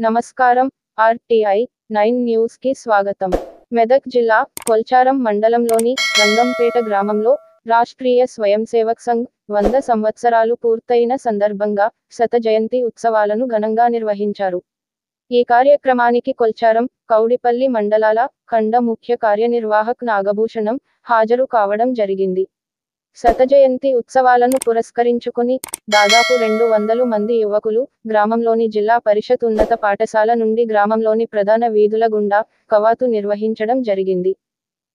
నమస్కారం. RTI 9 news కి స్వాగతం. మెదక్ జిల్లా కొల్చారం మండలంలోని రంగంపేట గ్రామంలో రాష్ట్రీయ స్వయం సేవక్ సంఘ్ 100 సంవత్సరాలు పూర్తయిన సందర్భంగా శత జయంతి ఉత్సవాలను ఘనంగా నిర్వహించారు. ఈ కార్యక్రమానికి కొల్చారం, కౌడిపల్లి మండలాల ఖండ ముఖ్య కార్యనిర్వాహక్ నాగభూషణం హాజరు కావడం జరిగింది. శత జయంతి ఉత్సవాలను పురస్కరించుకుని దాదాపు 200 మంది యువకులు గ్రామంలోని జిల్లా పరిషత్ ఉన్నత పాఠశాల నుండి గ్రామంలోని ప్రధాన వీధుల గుండా కవాతు నిర్వహించడం జరిగింది.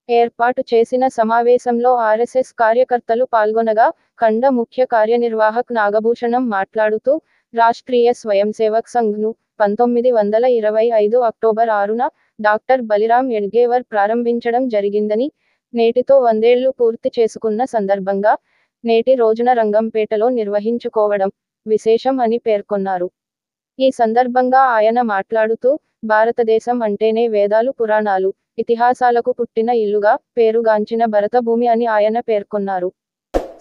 ఏర్పాటు చేసిన సమావేశంలో ఆర్ఎస్ఎస్ కార్యకర్తలు పాల్గొనగా ఖండ ముఖ్య కార్యనిర్వాహక్ నాగభూషణం మాట్లాడుతూ రాష్ట్రీయ స్వయం సేవక్ సంఘ్ను 1925 అక్టోబర్ 6న డాక్టర్ బలిరాం ఎడ్గేవర్ ప్రారంభించడం జరిగిందని, నేటితో 100 ఏళ్లు పూర్తి చేసుకున్న సందర్భంగా నేటి రోజున రంగంపేటలో నిర్వహించుకోవడం విశేషం అని పేర్కొన్నారు. ఈ సందర్భంగా ఆయన మాట్లాడుతూ భారతదేశం అంటేనే వేదాలు, పురాణాలు, ఇతిహాసాలకు పుట్టిన ఇల్లుగా పేరుగాంచిన భరతభూమి అని ఆయన పేర్కొన్నారు.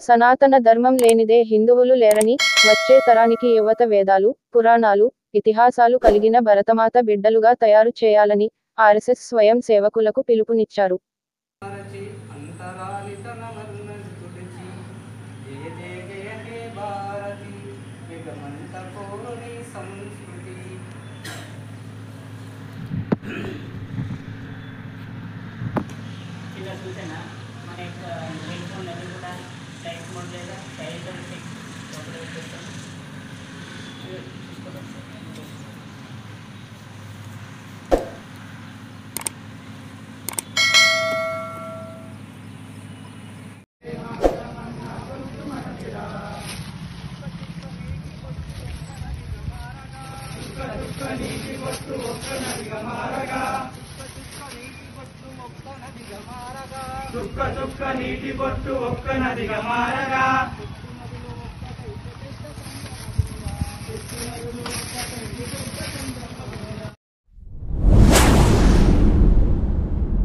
సనాతన ధర్మం లేనిదే హిందువులు లేరని, వచ్చే తరానికి యువత వేదాలు, పురాణాలు, ఇతిహాసాలు కలిగిన భరతమాత బిడ్డలుగా తయారు చేయాలని ఆర్ఎస్ఎస్ స్వయం సేవకులకు పిలుపునిచ్చారు. చుక్క చుక్క నీటి బొట్టు ఒక్క నదిగా మారగా